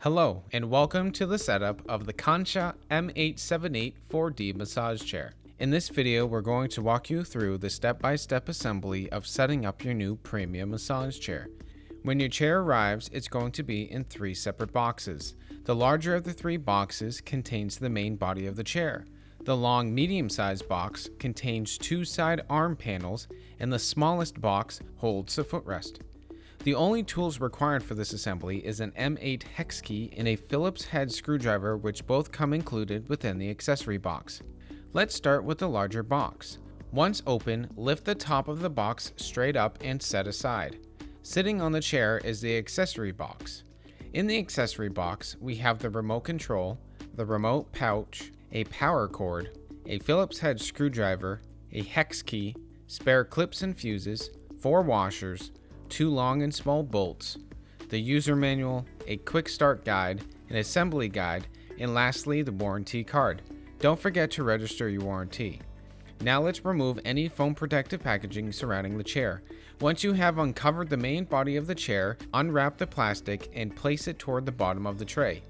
Hello, and welcome to the setup of the Kansha M878 4D massage chair. In this video, we're going to walk you through the step-by-step assembly of setting up your new premium massage chair. When your chair arrives, it's going to be in 3 separate boxes. The larger of the 3 boxes contains the main body of the chair. The long medium-sized box contains 2 side arm panels, and the smallest box holds the footrest. The only tools required for this assembly is an M8 hex key and a Phillips head screwdriver, which both come included within the accessory box. Let's start with the larger box. Once open, lift the top of the box straight up and set aside. Sitting on the chair is the accessory box. In the accessory box, we have the remote control, the remote pouch, a power cord, a Phillips head screwdriver, a hex key, spare clips and fuses, 4 washers, 2 long and small bolts, the user manual, a quick start guide, an assembly guide, and lastly the warranty card. Don't forget to register your warranty. Now let's remove any foam protective packaging surrounding the chair. Once you have uncovered the main body of the chair, unwrap the plastic and place it toward the bottom of the tray.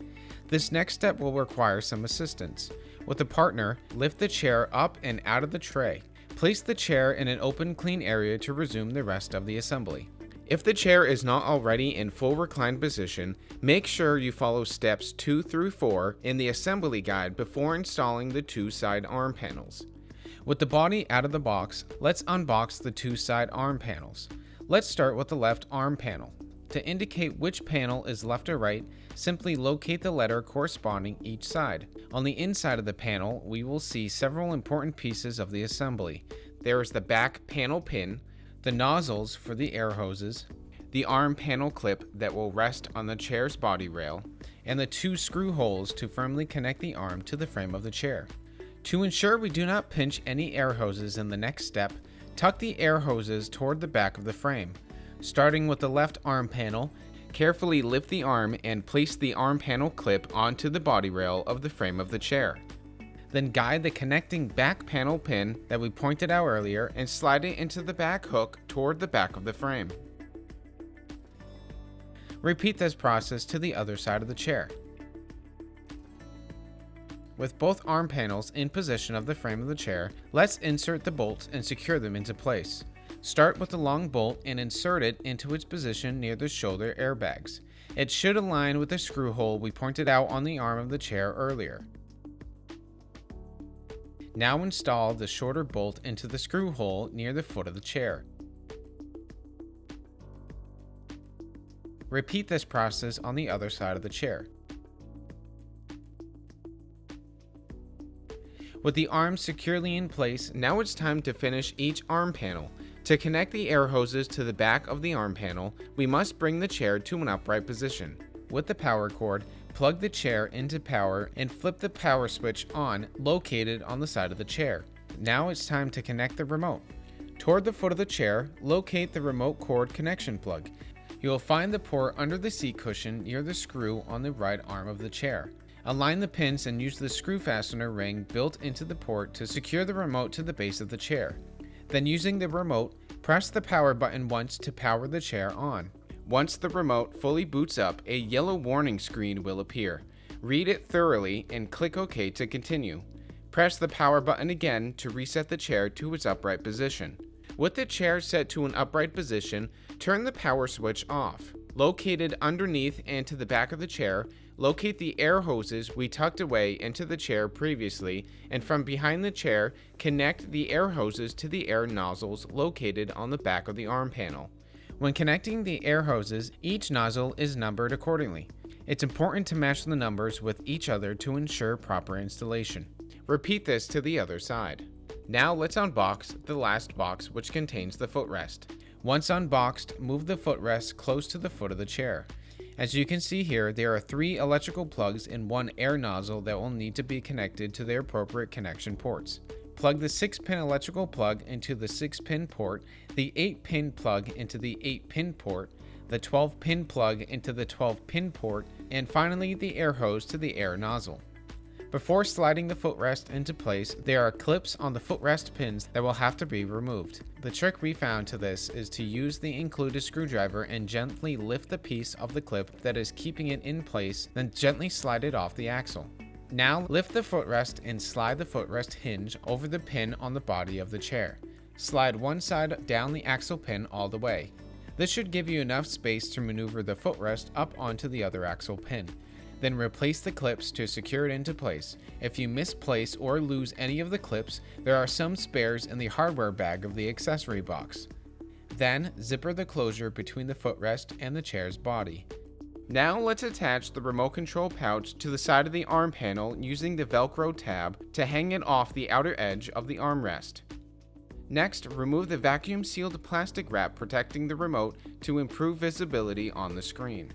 This next step will require some assistance. With a partner, lift the chair up and out of the tray. Place the chair in an open, clean area to resume the rest of the assembly. If the chair is not already in full reclined position, make sure you follow steps 2 through 4 in the assembly guide before installing the 2 side arm panels. With the body out of the box, let's unbox the 2 side arm panels. Let's start with the left arm panel. To indicate which panel is left or right, simply locate the letter corresponding each side. On the inside of the panel, we will see several important pieces of the assembly. There is the back panel pin, the nozzles for the air hoses, the arm panel clip that will rest on the chair's body rail, and the 2 screw holes to firmly connect the arm to the frame of the chair. To ensure we do not pinch any air hoses in the next step, tuck the air hoses toward the back of the frame. Starting with the left arm panel, carefully lift the arm and place the arm panel clip onto the body rail of the frame of the chair. Then guide the connecting back panel pin that we pointed out earlier and slide it into the back hook toward the back of the frame. Repeat this process to the other side of the chair. With both arm panels in position of the frame of the chair, let's insert the bolts and secure them into place. Start with the long bolt and insert it into its position near the shoulder airbags. It should align with the screw hole we pointed out on the arm of the chair earlier. Now install the shorter bolt into the screw hole near the foot of the chair. Repeat this process on the other side of the chair. With the arms securely in place, now it's time to finish each arm panel. To connect the air hoses to the back of the arm panel, we must bring the chair to an upright position. With the power cord, plug the chair into power and flip the power switch on, located on the side of the chair. Now it's time to connect the remote. Toward the foot of the chair, locate the remote cord connection plug. You will find the port under the seat cushion near the screw on the right arm of the chair. Align the pins and use the screw fastener ring built into the port to secure the remote to the base of the chair. Then, using the remote, press the power button once to power the chair on. Once the remote fully boots up, a yellow warning screen will appear. Read it thoroughly and click OK to continue. Press the power button again to reset the chair to its upright position. With the chair set to an upright position, turn the power switch off. Located underneath and to the back of the chair, locate the air hoses we tucked away into the chair previously, and from behind the chair, connect the air hoses to the air nozzles located on the back of the arm panel. When connecting the air hoses, each nozzle is numbered accordingly. It's important to match the numbers with each other to ensure proper installation. Repeat this to the other side. Now let's unbox the last box, which contains the footrest. Once unboxed, move the footrest close to the foot of the chair. As you can see here, there are 3 electrical plugs and 1 air nozzle that will need to be connected to their appropriate connection ports. Plug the 6-pin electrical plug into the 6-pin port, the 8-pin plug into the 8-pin port, the 12-pin plug into the 12-pin port, and finally the air hose to the air nozzle. Before sliding the footrest into place, there are clips on the footrest pins that will have to be removed. The trick we found to this is to use the included screwdriver and gently lift the piece of the clip that is keeping it in place, then gently slide it off the axle. Now lift the footrest and slide the footrest hinge over the pin on the body of the chair. Slide one side down the axle pin all the way. This should give you enough space to maneuver the footrest up onto the other axle pin. Then replace the clips to secure it into place. If you misplace or lose any of the clips, there are some spares in the hardware bag of the accessory box. Then zipper the closure between the footrest and the chair's body. Now let's attach the remote control pouch to the side of the arm panel using the Velcro tab to hang it off the outer edge of the armrest. Next, remove the vacuum sealed plastic wrap protecting the remote to improve visibility on the screen.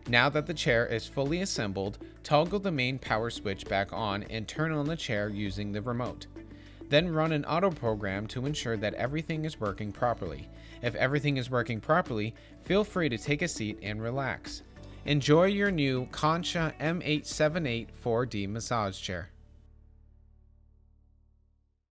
Now that the chair is fully assembled, toggle the main power switch back on and turn on the chair using the remote. Then run an auto program to ensure that everything is working properly. If everything is working properly, feel free to take a seat and relax. Enjoy your new Kansha M878 4D massage chair.